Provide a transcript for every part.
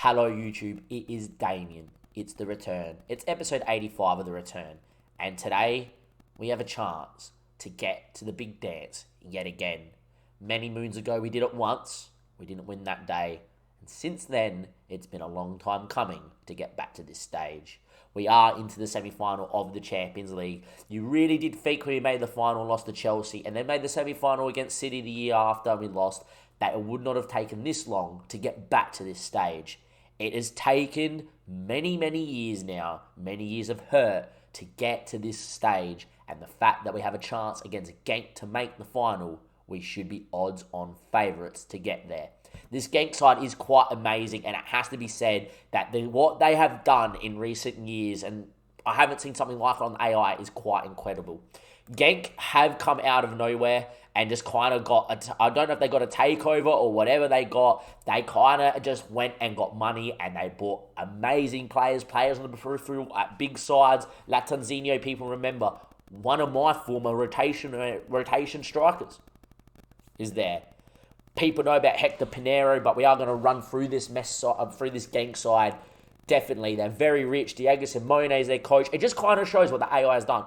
Hello YouTube, it is Damien. It's the return. It's episode 85 of the return. And today, we have a chance to get to the big dance yet again. Many moons ago, we did it once. We didn't win that day. And since then, it's been a long time coming to get back to this stage. We are into the semi-final of the Champions League. You really did think when we made the final, lost to Chelsea, and then made the semi-final against City the year after we lost, that it would not have taken this long to get back to this stage. It has taken many years now, many years of hurt to get to this stage, and the fact that we have a chance against Genk to make the final, we should be odds-on favourites to get there. This Genk side is quite amazing, and it has to be said that what they have done in recent years, and I haven't seen something like it on AI, is quite incredible. Genk have come out of nowhere and just kind of got, I don't know if they got a takeover or whatever they got. They kind of just went and got money and they bought amazing players on the peripheral at big sides. Latanzinho, people remember, one of my former rotation strikers is there. People know about Hector Pinheiro, but we are going to run through this through this Genk side. Definitely, they're very rich. Diego Simone is their coach. It just kind of shows what the AI has done.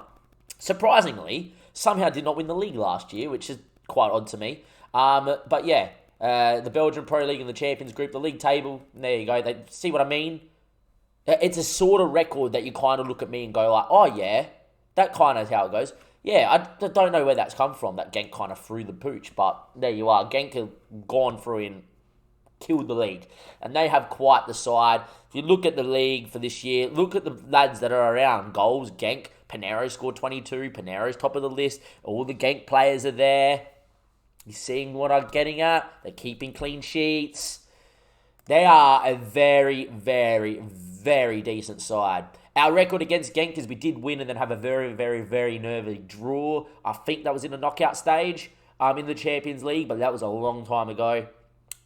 Surprisingly, somehow did not win the league last year, which is quite odd to me. But yeah, the Belgian Pro League and the Champions Group, the league table, there you go. They see what I mean? It's a sort of record that you kind of look at me and go like, oh yeah, that kind of is how it goes. Yeah, I don't know where that's come from, that Genk kind of threw the pooch, but there you are. Genk have gone through and killed the league. And they have quite the side. If you look at the league for this year, look at the lads that are around. Goals, Genk, Pinheiro scored 22. Pinheiro's top of the list. All the Genk players are there. You seeing what I'm getting at? They're keeping clean sheets. They are a very decent side. Our record against Genk is we did win and then have a very nervy draw. I think that was in the knockout stage in the Champions League, but that was a long time ago.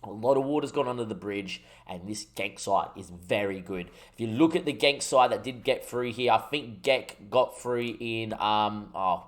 A lot of water's gone under the bridge, and this Genk side is very good. If you look at the Genk side that did get through here, I think Genk got through in, I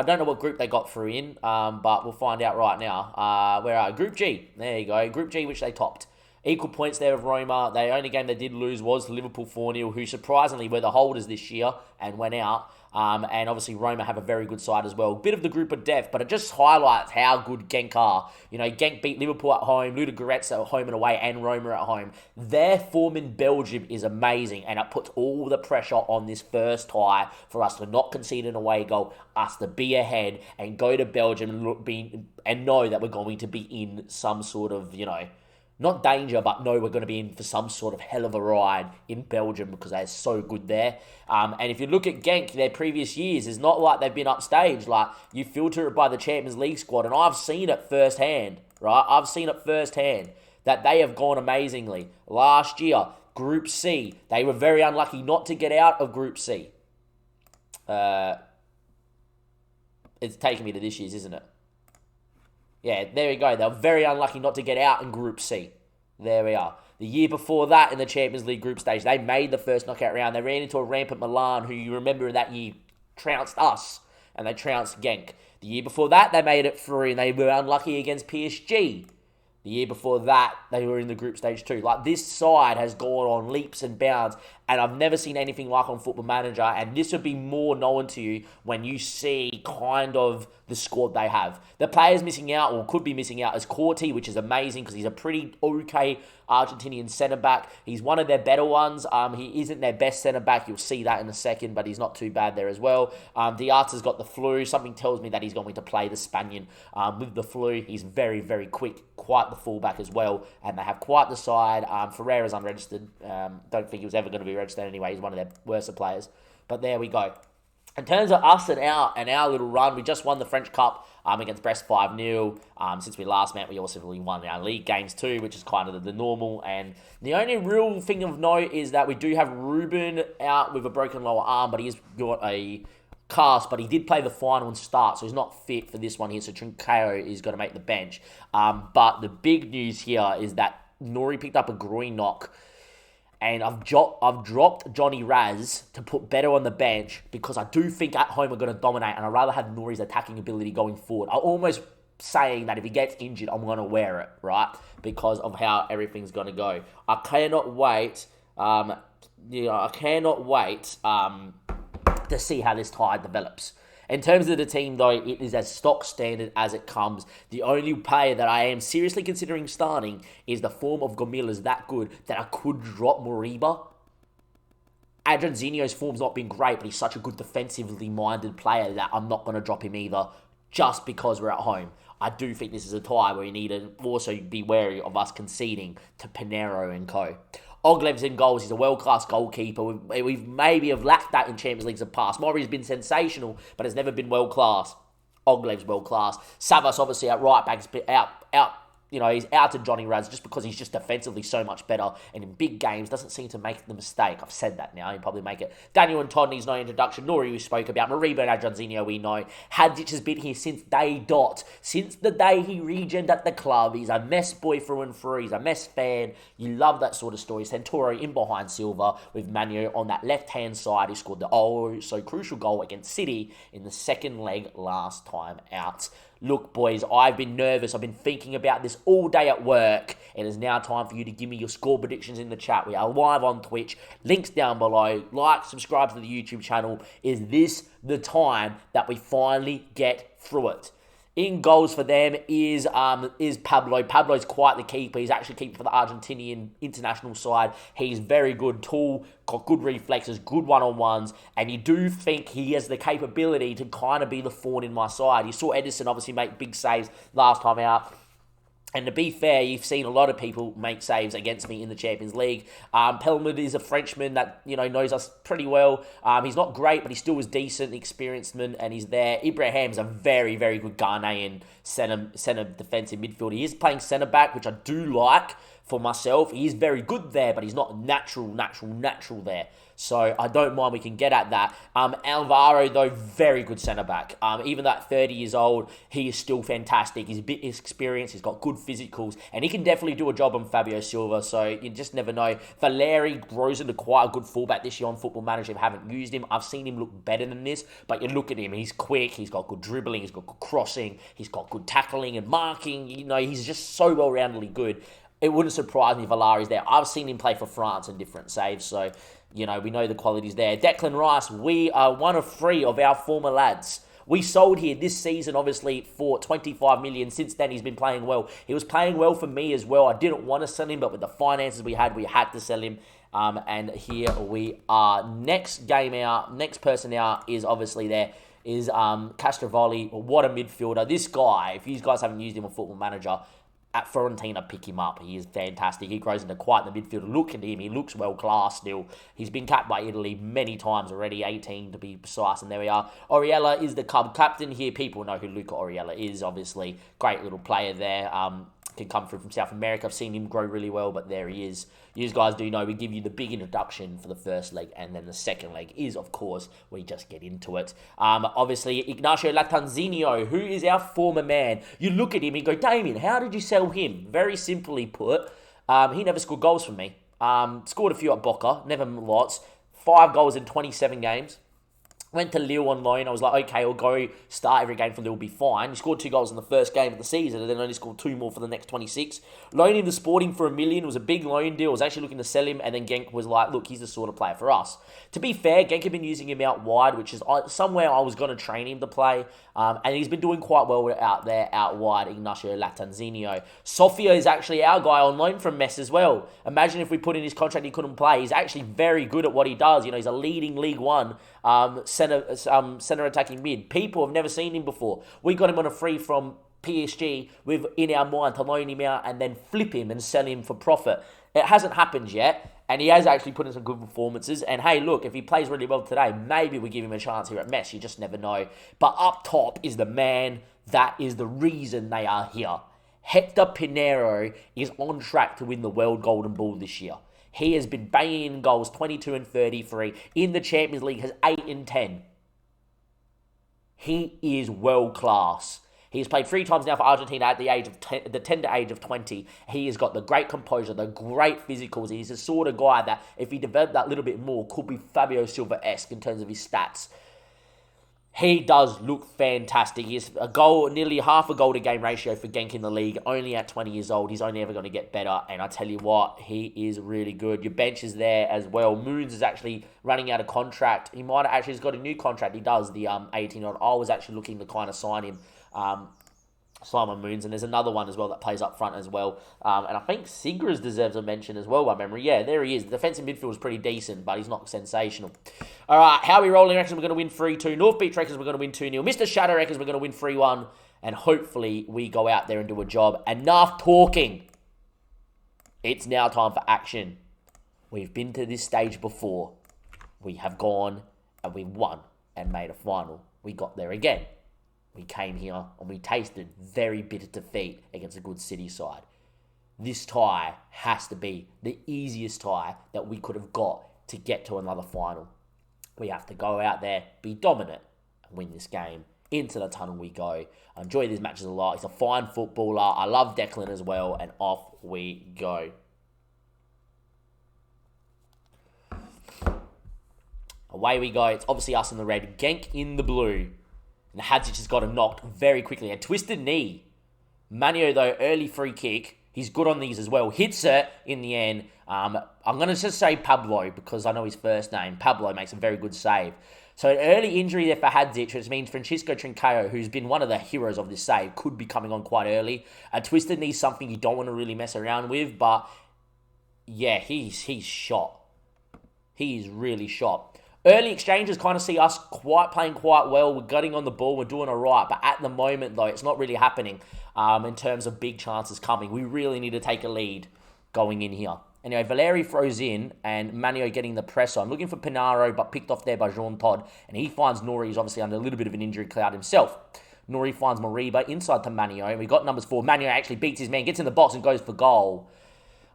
don't know what group they got through in, but we'll find out right now. Where are Group G? There you go. Group G, which they topped. Equal points there of Roma. The only game they did lose was Liverpool 4-0, who surprisingly were the holders this year and went out. And obviously Roma have a very good side as well. Bit of the group of death, but it just highlights how good Genk are. You know, Genk beat Liverpool at home, Ludogorets at home and away, and Roma at home. Their form in Belgium is amazing, and it puts all the pressure on this first tie for us to not concede an away goal, us to be ahead and go to Belgium and know that we're going to be in some sort of, you know, not danger, but no, we're going to be in for some sort of hell of a ride in Belgium because they're so good there. And if you look at Genk, their previous years, it's not like they've been upstage. Like, you filter it by the Champions League squad, and I've seen it firsthand, right? I've seen it firsthand that they have gone amazingly. Last year, Group C, they were very unlucky not to get out of Group C. It's taking me to this year's, isn't it? Yeah, there we go. They were very unlucky not to get out in Group C. There we are. The year before that, in the Champions League group stage, they made the first knockout round. They ran into a rampant Milan, who you remember in that year trounced us, and they trounced Genk. The year before that, they made it through, and they were unlucky against PSG. The year before that, they were in the group stage too. Like, this side has gone on leaps and bounds, and I've never seen anything like on Football Manager, and this would be more known to you when you see kind of the squad they have. The players missing out, or could be missing out, is Corti, which is amazing because he's a pretty okay Argentinian centre-back. He's one of their better ones. He isn't their best centre-back. You'll see that in a second, but he's not too bad there as well. Diata's got the flu. Something tells me that he's going to play the Spaniard with the flu. He's very quick, quite the fullback as well, and they have quite the side. Ferreira's unregistered. Don't think he was ever going to be registered anyway. He's one of their worst players. But there we go. In terms of us and our little run, we just won the French Cup against Brest 5-0. Since we last met, we also won our league games too, which is kind of the normal. And the only real thing of note is that we do have Ruben out with a broken lower arm, but he's got a cast, but he did play the final and start, so he's not fit for this one here. So Trincao is going to make the bench. But the big news here is that Nori picked up a groin knock. And I've dropped Johnny Raz to put better on the bench because I do think at home we're going to dominate, and I'd rather have Nori's attacking ability going forward. I almost saying that if he gets injured, I'm going to wear it, right? Because of how everything's going to go. I cannot wait. I cannot wait to see how this tie develops. In terms of the team, though, it is as stock standard as it comes. The only player that I am seriously considering starting is the form of Gomil is that good that I could drop Moriba. Adrianzinho's form's not been great, but he's such a good defensively minded player that I'm not going to drop him either just because we're at home. I do think this is a tie where we need to also be wary of us conceding to Pinheiro and co. Oglev's in goals. He's a world-class goalkeeper. We've maybe have lacked that in Champions Leagues of past. Mori's been sensational, but has never been world-class. Oglev's world-class. Savas, obviously, at right-back's he's out to Johnny Raz just because he's just defensively so much better and in big games doesn't seem to make the mistake. I've said that now. He'll probably make it. Daniel and Todd needs no introduction. Nori we spoke about. Mariba and Adrianzinho we know. Hadjic has been here since day dot. Since the day he regened at the club. He's a mess boy through and through. He's a mess fan. You love that sort of story. Santoro in behind Silva with Manu on that left-hand side. He scored the so crucial goal against City in the second leg last time out. Look, boys, I've been nervous. I've been thinking about this all day at work. It is now time for you to give me your score predictions in the chat. We are live on Twitch. Links down below. Like, subscribe to the YouTube channel. Is this the time that we finally get through it? In goals for them is Pablo. Pablo's quite the keeper. He's actually keeper for the Argentinian international side. He's very good, tall, got good reflexes, good one-on-ones, and you do think he has the capability to kind of be the thorn in my side. You saw Edison obviously make big saves last time out. And to be fair, you've seen a lot of people make saves against me in the Champions League. Pelmud is a Frenchman that knows us pretty well. He's not great, but he still was decent, experienced man, and he's there. Ibrahim's a very, very good Ghanaian centre defensive midfielder. He is playing centre back, which I do like for myself. He is very good there, but he's not natural there. So I don't mind we can get at that. Alvaro, though, very good centre-back. Even at 30 years old, he is still fantastic. He's a bit experienced. He's got good physicals. And he can definitely do a job on Fabio Silva. So you just never know. Valeri grows into quite a good fullback this year on Football Manager. If you haven't used him, I've seen him look better than this. But you look at him, he's quick. He's got good dribbling. He's got good crossing. He's got good tackling and marking. He's just so well-roundedly good. It wouldn't surprise me if Valeri's there. I've seen him play for France in different saves. So we know the quality's there. Declan Rice, we are one of 3 of our former lads. We sold here this season, obviously, for 25 million. Since then, he's been playing well. He was playing well for me as well. I didn't want to sell him, but with the finances we had to sell him. And here we are. Next person out is obviously there. Is Castrovoli. What a midfielder. This guy, if you guys haven't used him on Football Manager, at Fiorentina, pick him up. He is fantastic. He grows into quite the midfielder. Look at him. He looks well-class still. He's been capped by Italy many times already, 18 to be precise, and there we are. Oriella is the club captain here. People know who Luca Oriella is, obviously. Great little player there. Can come through from South America. I've seen him grow really well, but there he is. You guys do know we give you the big introduction for the first leg, and then the second leg is, of course, we just get into it. Obviously, Ignacio Latanzinho, who is our former man. You look at him and go, Damien, how did you sell him? Very simply put, he never scored goals for me. Scored a few at Boca, never lots. 5 goals in 27 games. Went to Lille on loan. I was like, okay, I'll go start every game for Lille, will be fine. He scored 2 goals in the first game of the season and then only scored 2 more for the next 26. Loaning the Sporting for $1 million. It was a big loan deal. I was actually looking to sell him, and then Genk was like, look, he's the sort of player for us. To be fair, Genk have been using him out wide, which is somewhere I was going to train him to play. And he's been doing quite well out there, out wide, Ignacio Latanzinho. Sofia is actually our guy on loan from Metz as well. Imagine if we put in his contract he couldn't play. He's actually very good at what he does. He's a leading League One centre attacking mid. People have never seen him before. We got him on a free from PSG with in our mind to loan him out and then flip him and sell him for profit. It hasn't happened yet, and he has actually put in some good performances. And hey, look, if he plays really well today, maybe we give him a chance here at Metz. You just never know. But up top is the man that is the reason they are here. Hector Pinheiro is on track to win the World Golden Ball this year. He has been banging in goals, 22 and 33. In the Champions League, has 8 and 10. He is world class. He's played 3 times now for Argentina at the tender age of 20. He has got the great composure, the great physicals. He's the sort of guy that, if he developed that little bit more, could be Fabio Silva-esque in terms of his stats. He does look fantastic. He's a goal, nearly half a goal to game ratio for Genk in the league. Only at 20 years old, he's only ever going to get better. And I tell you what, he is really good. Your bench is there as well. Moons is actually running out of contract. He might have actually has got a new contract. He does, the 18-year-old. I was actually looking to kind of sign him. Simon Moons, and there's another one as well that plays up front as well. And I think Sigras deserves a mention as well by memory. Yeah, there he is. The defensive midfield is pretty decent, but he's not sensational. All right, how are we rolling? Reckons we're going to win 3-2. North Beach reckons we're going to win 2-0. Mr. Shadow reckons we're going to win 3-1. And hopefully we go out there and do a job. Enough talking. It's now time for action. We've been to this stage before. We have gone and we won and made a final. We got there again. We came here and we tasted very bitter defeat against a good City side. This tie has to be the easiest tie that we could have got to get to another final. We have to go out there, be dominant, and win this game. Into the tunnel we go. I enjoy these matches a lot. He's a fine footballer. I love Declan as well, and off we go. Away we go. It's obviously us in the red. Genk in the blue. And Hadzic has got him knocked very quickly. A twisted knee. Manio, though, early free kick. He's good on these as well. Hits it in the end. I'm going to just say Pablo because I know his first name. Pablo makes a very good save. So an early injury there for Hadzic, which means Francisco Trincao, who's been one of the heroes of this save, could be coming on quite early. A twisted knee is something you don't want to really mess around with. But, yeah, he's shot. He's really shot. Early exchanges kind of see us playing quite well. We're gutting on the ball. We're doing all right. But at the moment, though, it's not really happening in terms of big chances coming. We really need to take a lead going in here. Anyway, Valeri throws in and Manio getting the press on. Looking for Pinaro, but picked off there by Jean Todt. And he finds Nori. He's obviously under a little bit of an injury cloud himself. Nori finds Moriba inside to Manio. And we got numbers 4. Manio actually beats his man, gets in the box and goes for goal.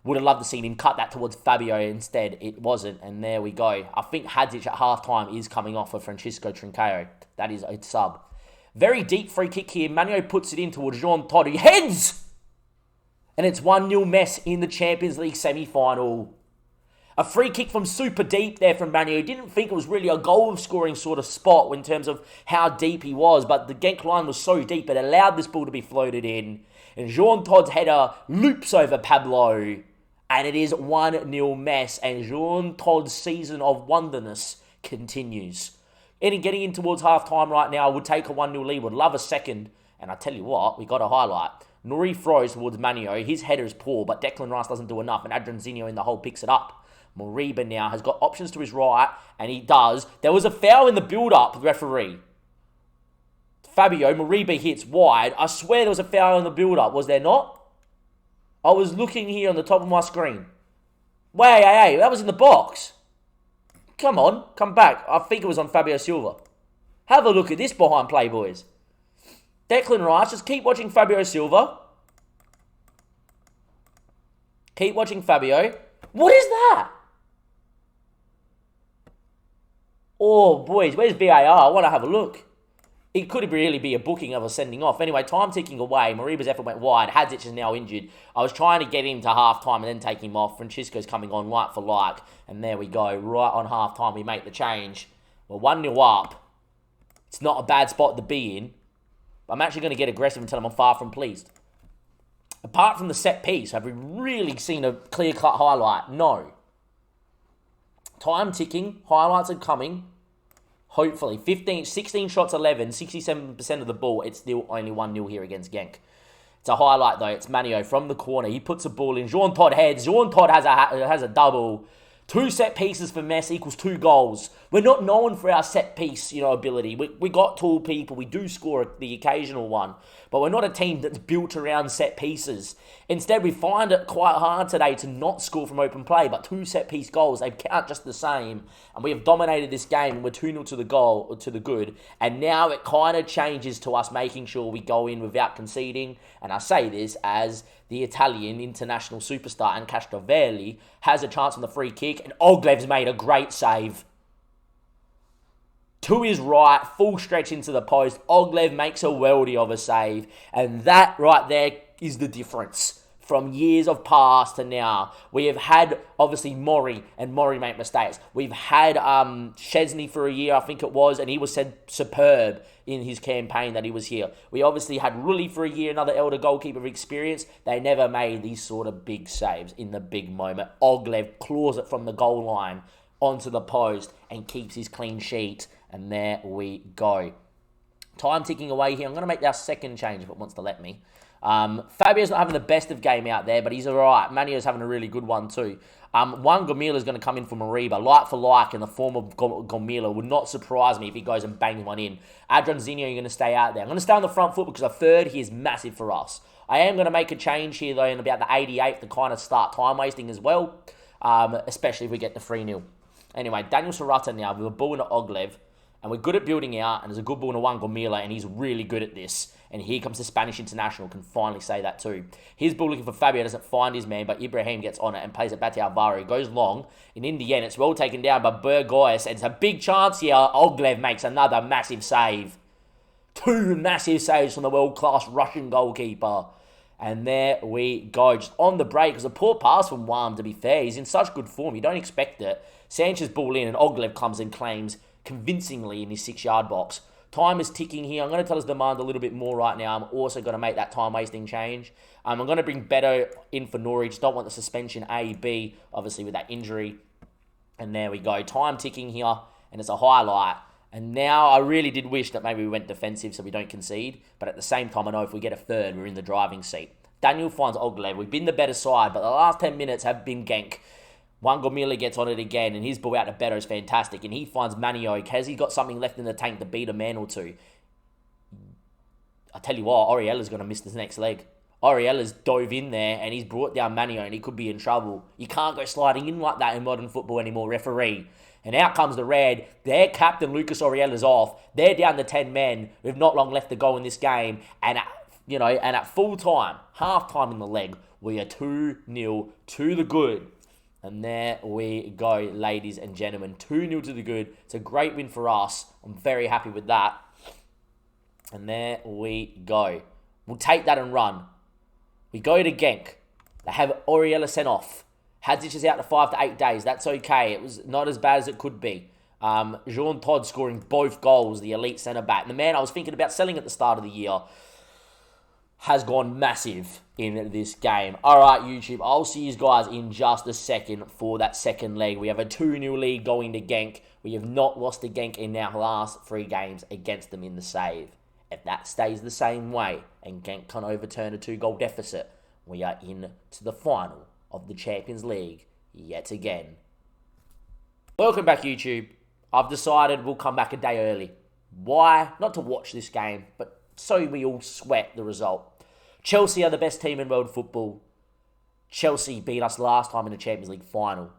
Would have loved to see him cut that towards Fabio. Instead, it wasn't. And there we go. I think Hadzic at halftime is coming off for Francisco Trincao. That is a sub. Very deep free kick here. Manio puts it in towards Jean Todt. He heads! And it's 1-0 mess in the Champions League semi-final. A free kick from super deep there from Manio. Didn't think it was really a goal-scoring sort of spot in terms of how deep he was. But the Genk line was so deep, it allowed this ball to be floated in. And Jean Todt's header loops over Pablo. And it is 1-0 mess. And Jean Todd's season of wonderness continues. And getting in towards half-time right now, I would take a 1-0 lead. Would love a second. And I tell you what, we got a highlight. Nori throws towards Manio. His header is poor, but Declan Rice doesn't do enough. And Adrianzinho in the hole picks it up. Moriba now has got options to his right. And he does. There was a foul in the build-up, referee. Fabio, Moriba hits wide. I swear there was a foul in the build-up. Was there not? I was looking here on the top of my screen. Wait, hey, that was in the box. Come on, come back. I think it was on Fabio Silva. Have a look at this behind play, boys. Declan Rice, just keep watching Fabio Silva. Keep watching Fabio. What is that? Oh, boys, where's VAR? I want to have a look. It could really be a booking of a sending off. Anyway, time ticking away. Moriba's effort went wide. Hadzic is now injured. I was trying to get him to half-time and then take him off. Francisco's coming on like for like. And there we go. Right on half-time, we make the change. We're 1-0 up. It's not a bad spot to be in. I'm actually going to get aggressive and tell him I'm far from pleased. Apart from the set piece, have we really seen a clear-cut highlight? No. Time ticking. Highlights are coming. Hopefully. 16 shots, 11, 67% of the ball. It's still only 1-0 here against Genk. It's a highlight, though. It's Manio from the corner. He puts a ball in. Jean Todt heads. Jean Todt has a double. 2 set pieces for Messi equals 2 goals. We're not known for our set piece, ability. We got tall people. We do score the occasional one. But we're not a team that's built around set pieces. Instead, we find it quite hard today to not score from open play. But 2 set piece goals, they count just the same. And we have dominated this game. And we're 2-0 to the good. And now it kind of changes to us making sure we go in without conceding. And I say this as the Italian international superstar and Castrovilli has a chance on the free kick. And Oglev's made a great save. To his right, full stretch into the post. Oglev makes a worldie of a save. And that right there is the difference. from years of past to now. We have had, obviously, Maury, and Maury make mistakes. We've had Chesney for a year, I think it was, and he was said superb in his campaign that he was here. We obviously had Rulli for a year, another elder goalkeeper of experience. They never made these sort of big saves in the big moment. Oglev claws it from the goal line onto the post and keeps his clean sheet. And there we go. Time ticking away here. I'm going to make our second change if it wants to let me. Fabio's not having the best of game out there, but he's all right. Manio's having a really good one too. One Gomila is going to come in for Mariba, like for like, in the form of Gomila. Would not surprise me if he goes and bangs one in. Adrian Zinio, you're going to stay out there. I'm going to stay on the front foot because a third here is massive for us. I am going to make a change here, though, in about the 88th to kind of start time wasting as well, especially if we get the 3-0. Anyway, Daniel Serrata now with a ball into Oglev, and we're good at building out, and there's a good ball into one Gomila, and he's really good at this. And here comes the Spanish international, can finally say that too. His ball looking for Fabio, doesn't find his man, but Ibrahim gets on it and plays it back to Alvaro. It goes long, and in the end, it's well taken down by Burgoyes, and it's a big chance here. Oglev makes another massive save. 2 massive saves from the world-class Russian goalkeeper. And there we go, just on the break. It was a poor pass from Wam, to be fair. He's in such good form, you don't expect it. Sanchez ball in, and Oglev comes and claims convincingly in his 6-yard box. Time is ticking here. I'm going to tell his demand a little bit more right now. I'm also going to make that time-wasting change. I'm going to bring Beto in for Nori. Just don't want the suspension A, B, obviously with that injury. And there we go. Time ticking here, and it's a highlight. And now I really did wish that maybe we went defensive so we don't concede. But at the same time, I know if we get a third, we're in the driving seat. Daniel finds Oglev. We've been the better side, but the last 10 minutes have been Genk. One Gomila gets on it again, and his ball out to Beto is fantastic. And he finds Manio. Has he got something left in the tank to beat a man or two? I tell you what, Oriella's going to miss this next leg. Oriella's dove in there, and he's brought down Manio, and he could be in trouble. You can't go sliding in like that in modern football anymore, referee. And out comes the red. Their captain, Lucas Oriella's off. They're down to 10 men with not long left to go in this game. And at full time, half time in the leg, we are 2-0 to the good. And there we go, ladies and gentlemen. 2-0 to the good. It's a great win for us. I'm very happy with that. And there we go. We'll take that and run. We go to Genk. They have Oriella sent off. Hadzic is out to 5 to 8 days. That's okay. It was not as bad as it could be. Jean Todd scoring both goals, the elite centre-back. And the man I was thinking about selling at the start of the year has gone massive in this game. All right, YouTube, I'll see you guys in just a second for that second leg. We have a 2-0 lead going to Genk. We have not lost to Genk in our last 3 games against them in the save. If that stays the same way and Genk can overturn a 2-goal deficit, we are in to the final of the Champions League yet again. Welcome back, YouTube. I've decided we'll come back a day early. Why? Not to watch this game, but so we all sweat the result. Chelsea are the best team in world football. Chelsea beat us last time in the Champions League final.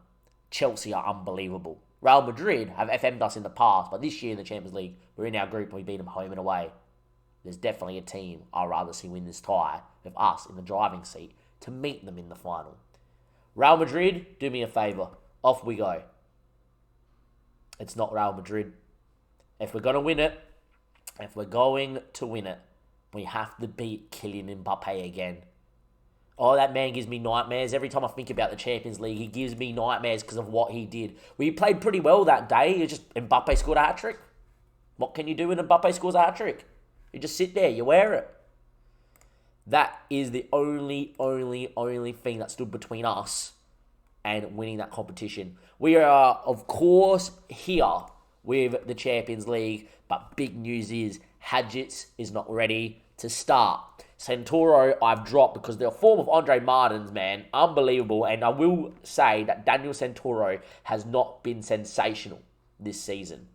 Chelsea are unbelievable. Real Madrid have FM'd us in the past, but this year in the Champions League, we're in our group and we beat them home and away. There's definitely a team I'd rather see win this tie with us in the driving seat to meet them in the final. Real Madrid, do me a favour. Off we go. It's not Real Madrid. If we're going to win it, we have to beat Kylian Mbappe again. Oh, that man gives me nightmares. Every time I think about the Champions League, he gives me nightmares because of what he did. We played pretty well that day. It's just Mbappe scored a hat-trick. What can you do when Mbappe scores a hat-trick? You just sit there, you wear it. That is the only thing that stood between us and winning that competition. We are, of course, here with the Champions League, but big news is Hadzic is not ready to start. Santoro, I've dropped because the form of Andre Martins, man, unbelievable. And I will say that Daniel Santoro has not been sensational this season.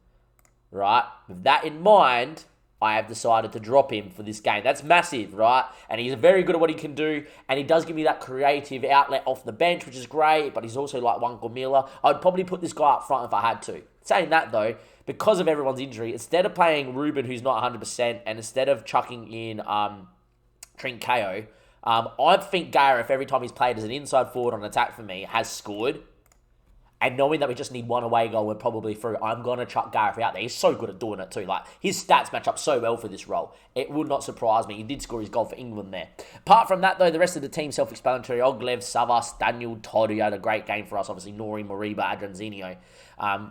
Right? With that in mind, I have decided to drop him for this game. That's massive, right? And he's very good at what he can do. And he does give me that creative outlet off the bench, which is great. But he's also like Juan Gomila. I'd probably put this guy up front if I had to. Saying that, though, because of everyone's injury, instead of playing Ruben, who's not 100%, and instead of chucking in Trincao, I think Gareth, every time he's played as an inside forward on attack for me, has scored. And knowing that we just need one away goal, we're probably through. I'm going to chuck Gareth out there. He's so good at doing it too. Like, his stats match up so well for this role. It would not surprise me. He did score his goal for England there. Apart from that, though, the rest of the team self-explanatory. Oglev, Savas, Daniel, Todd, who had a great game for us. Obviously, Nori, Moriba, Adranzinho.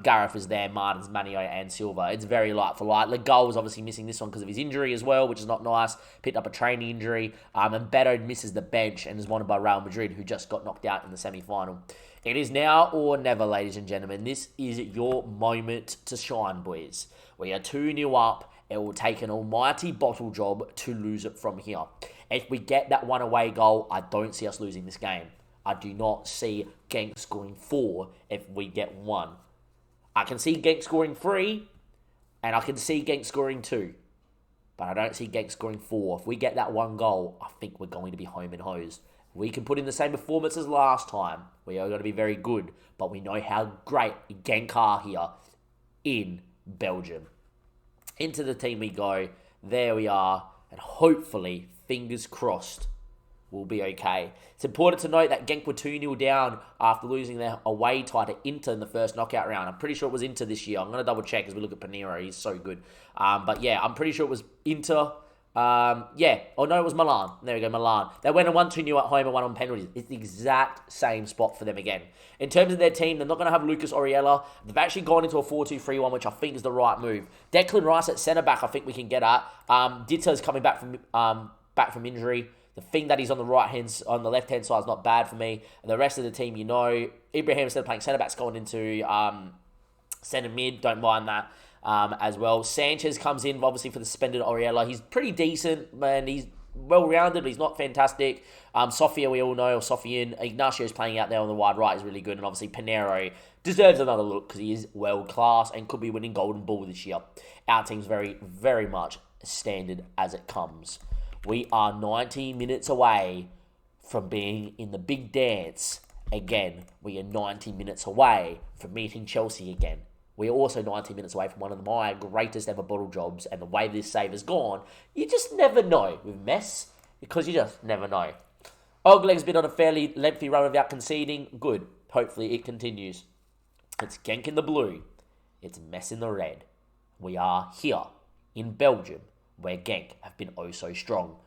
Gareth is there, Martins, Manio, and Silva. It's very light for light. Legal was obviously missing this one because of his injury as well, which is not nice. Picked up a training injury. And Beto misses the bench and is wanted by Real Madrid, who just got knocked out in the semi-final. It is now or never, ladies and gentlemen. This is your moment to shine, boys. We are 2-0 up. It will take an almighty bottle job to lose it from here. If we get that one away goal, I don't see us losing this game. I do not see Genk scoring 4 if we get 1. I can see Genk scoring 3, and I can see Genk scoring 2. But I don't see Genk scoring 4. If we get that one goal, I think we're going to be home and hosed. We can put in the same performance as last time. We are going to be very good, but we know how great Genk are here in Belgium. Into the team we go. There we are, and hopefully, fingers crossed, we'll be okay. It's important to note that Genk were 2-0 down after losing their away tie to Inter in the first knockout round. I'm pretty sure it was Inter this year. I'm going to double check as we look at Pinero. He's so good. But yeah, I'm pretty sure it was Inter. It was Milan. There we go, Milan. They went and won 2-0 at home and won on penalties. It's the exact same spot for them again. In terms of their team, they're not going to have Lucas Oriella. They've actually gone into a 4-2-3-1, which I think is the right move. Declan Rice at centre-back, I think we can get at. Ditta's coming back from injury. The thing that he's on the left-hand side is not bad for me. And the rest of the team, Ibrahim, instead of playing centre-back's going into centre-mid. Don't mind that. As well. Sanchez comes in, obviously, for the suspended Oriella. He's pretty decent, man. He's well-rounded, but he's not fantastic. Sofia, we all know, or Sofian. Ignacio's playing out there on the wide right is really good, and obviously Pinero deserves another look because he is world-class and could be winning Golden Ball this year. Our team's very, very much standard as it comes. We are 90 minutes away from being in the big dance again. We are 90 minutes away from meeting Chelsea again. We are also 90 minutes away from one of my greatest ever bottle jobs, and the way this save has gone, you just never know with Mess, because you just never know. Ogleg's been on a fairly lengthy run without conceding. Good. Hopefully it continues. It's Genk in the blue. It's Mess in the red. We are here in Belgium, where Genk have been oh so strong.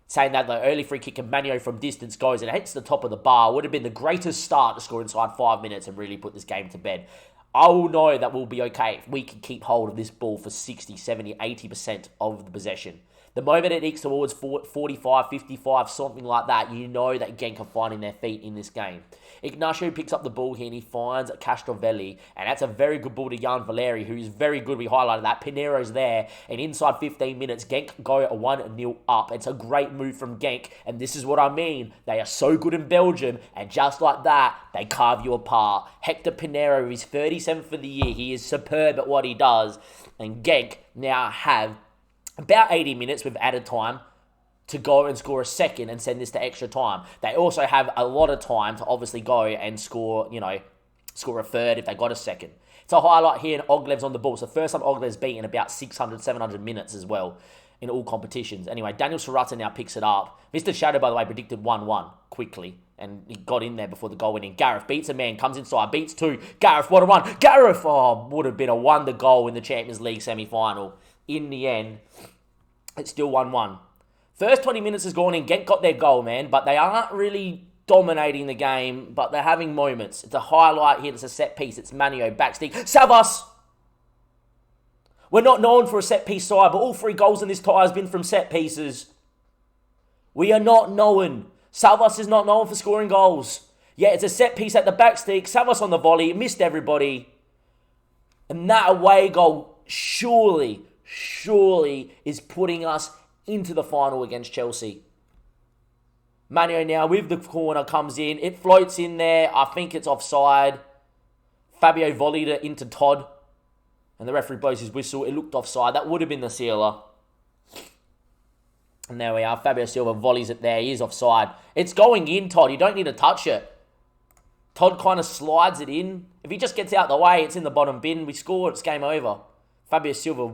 Saying that, the early free kick and Manio from distance goes and hits the top of the bar. Would have been the greatest start to score inside 5 minutes and really put this game to bed. I will know that we'll be okay if we can keep hold of this ball for 60, 70, 80% of the possession. The moment it ekes towards 45, 55, something like that, you know that Genk are finding their feet in this game. Ignacio picks up the ball here and he finds Castrovelli, and that's a very good ball to Jan Valeri, who's very good. We highlighted that. Pinero's there, and inside 15 minutes, Genk go 1-0 up. It's a great move from Genk, and this is what I mean. They are so good in Belgium, and just like that, they carve you apart. Hector Pinero is 37th for the year. He is superb at what he does, and Genk now have about 80 minutes with added time to go and score a second and send this to extra time. They also have a lot of time to obviously go and score a third if they got a second. It's a highlight here, and Oglev's on the ball. So first time Oglev's beaten about 600, 700 minutes as well in all competitions. Anyway, Daniel Serrata now picks it up. Mr. Shadow, by the way, predicted 1-1 quickly, and he got in there before the goal went in. Gareth beats a man, comes inside, beats two. Gareth, what a run. Gareth, would have been a wonder goal in the Champions League semi-final. In the end, it's still 1-1. First 20 minutes has gone in. Genk got their goal, man, but they aren't really dominating the game, but they're having moments. It's a highlight here. It's a set piece. It's Manio, backstick. Savas! We're not known for a set piece side, but all 3 goals in this tie has been from set pieces. We are not known. Savas is not known for scoring goals. Yeah, it's a set piece at the backstick. Savas on the volley. Missed everybody. And that away goal surely is putting us into the final against Chelsea. Manio now with the corner comes in. It floats in there. I think it's offside. Fabio volleyed it into Todd. And the referee blows his whistle. It looked offside. That would have been the sealer. And there we are. Fabio Silva volleys it there. He is offside. It's going in, Todd. You don't need to touch it. Todd kind of slides it in. If he just gets out the way, it's in the bottom bin. We score. It's game over. Fabio Silva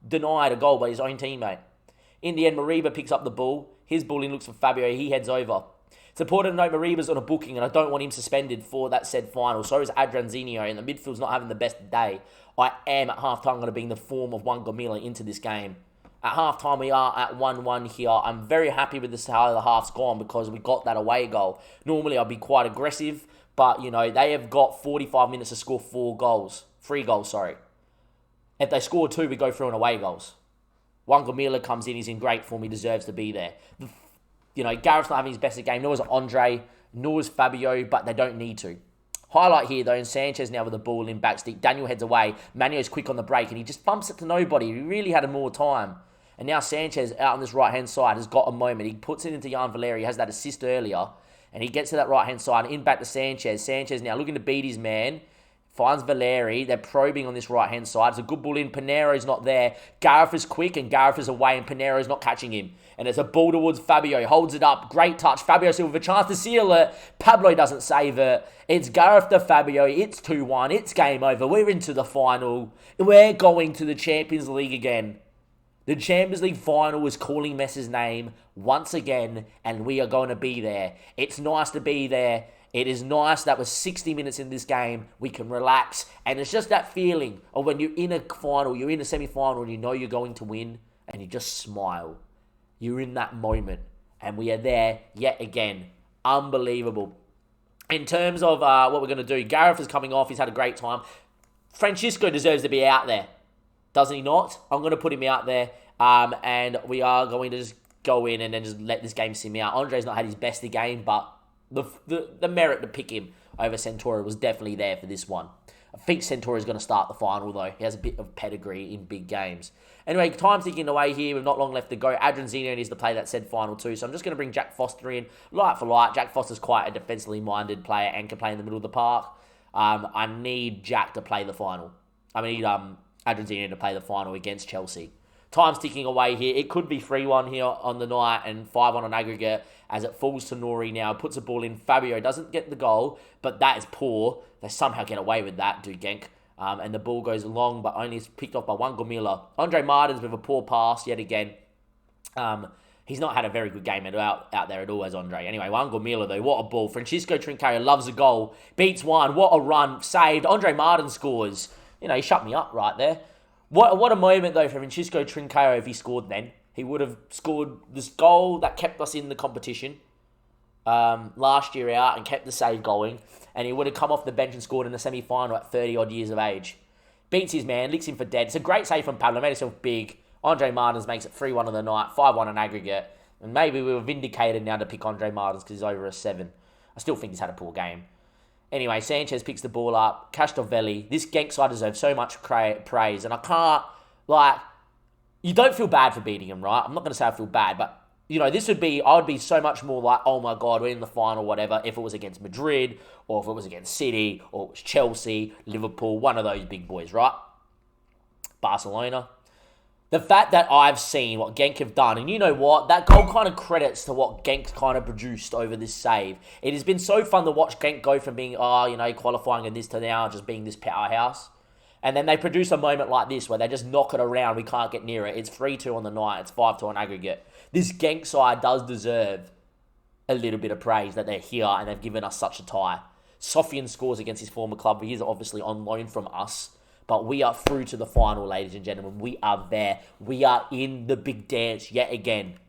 denied a goal by his own teammate. In the end, Moriba picks up the ball. His ball in looks for Fabio. He heads over. It's Supported note Mariba's on a booking, and I don't want him suspended for that said final. So is Adranzinho, and the midfield's not having the best day. I am at half-time going to be in the form of Juan Gomila into this game. At half-time, we are at 1-1 here. I'm very happy with this how the half's gone because we got that away goal. Normally, I'd be quite aggressive, but, they have got 45 minutes to score 3 goals. If they score 2, we go through on away goals. Juan Gomila comes in, he's in great form, he deserves to be there. Gareth's not having his best game, nor is Andre, nor is Fabio, but they don't need to. Highlight here, though, and Sanchez now with the ball in backstick. Daniel heads away. Manuel's quick on the break, and he just bumps it to nobody. He really had more time. And now Sanchez, out on this right-hand side, has got a moment. He puts it into Jan Valeri. He has that assist earlier, and he gets to that right-hand side, and in back to Sanchez. Sanchez now looking to beat his man. Finds Valeri. They're probing on this right-hand side. It's a good ball in. Pinero's not there. Gareth is quick, and Gareth is away, and Pinero's not catching him. And it's a ball towards Fabio. Holds it up. Great touch. Fabio still with a chance to seal it. Pablo doesn't save it. It's Gareth to Fabio. It's 2-1. It's game over. We're into the final. We're going to the Champions League again. The Champions League final is calling Messi's name once again, and we are going to be there. It's nice to be there. It is nice that with 60 minutes in this game, we can relax. And it's just that feeling of when you're in a final, you're in a semi-final, and you know you're going to win, and you just smile. You're in that moment. And we are there yet again. Unbelievable. In terms of what we're going to do, Gareth is coming off. He's had a great time. Francisco deserves to be out there. Doesn't he not? I'm going to put him out there. And we are going to just go in and then just let this game sim out. Andre's not had his best game, but the merit to pick him over Centauro was definitely there for this one. I think Centauro is going to start the final, though. He has a bit of pedigree in big games. Anyway, time's ticking away here. We've not long left to go. Adranzinho needs to play that said final too, so I'm just going to bring Jack Foster in. Light for light. Jack Foster's quite a defensively minded player and can play in the middle of the park. I need Jack to play the final. I need Adranzinho to play the final against Chelsea. Time's ticking away here. It could be 3-1 here on the night and 5-1 on aggregate as it falls to Nori now. Puts a ball in. Fabio doesn't get the goal, but that is poor. They somehow get away with that, do Genk. And the ball goes long, but only is picked off by Juan Gomila. Andre Martins with a poor pass yet again. He's not had a very good game out there at all as Andre. Anyway, Juan Gomila, though, what a ball. Francisco Trincario loves a goal. Beats one. What a run. Saved. Andre Martins scores. He shut me up right there. What a moment, though, for Francisco Trincario if he scored then. He would have scored this goal that kept us in the competition last year out and kept the save going. And he would have come off the bench and scored in the semi-final at 30-odd years of age. Beats his man, licks him for dead. It's a great save from Pablo. Made himself big. Andre Martins makes it 3-1 on the night, 5-1 on aggregate. And maybe we were vindicated now to pick Andre Martins because he's over a 7. I still think he's had a poor game. Anyway, Sanchez picks the ball up. Castrovelli. This Genk side deserves so much praise. And I can't, you don't feel bad for beating him, right? I'm not going to say I feel bad, but, I would be so much more like, oh my God, we're in the final, whatever, if it was against Madrid, or if it was against City, or it was Chelsea, Liverpool, one of those big boys, right? Barcelona. The fact that I've seen what Genk have done, and you know what? That goal kind of credits to what Genk kind of produced over this save. It has been so fun to watch Genk go from being, qualifying in this to now just being this powerhouse. And then they produce a moment like this where they just knock it around. We can't get near it. It's 3-2 on the night. It's 5-2 on aggregate. This Genk side does deserve a little bit of praise that they're here and they've given us such a tie. Sofian scores against his former club. He's obviously on loan from us. But we are through to the final, ladies and gentlemen. We are there. We are in the big dance yet again.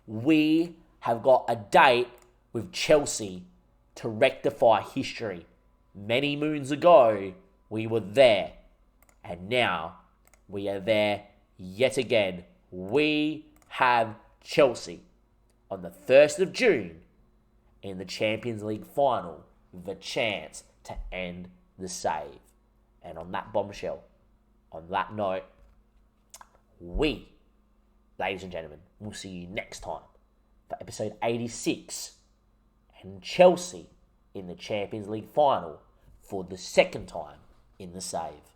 We have got a date with Chelsea to rectify history. Many moons ago, we were there. And now, we are there yet again. We have Chelsea on the 1st of June in the Champions League final with a chance to end the save. And on that bombshell, on that note, we, ladies and gentlemen, will see you next time for episode 86 and Chelsea in the Champions League final for the second time in the save.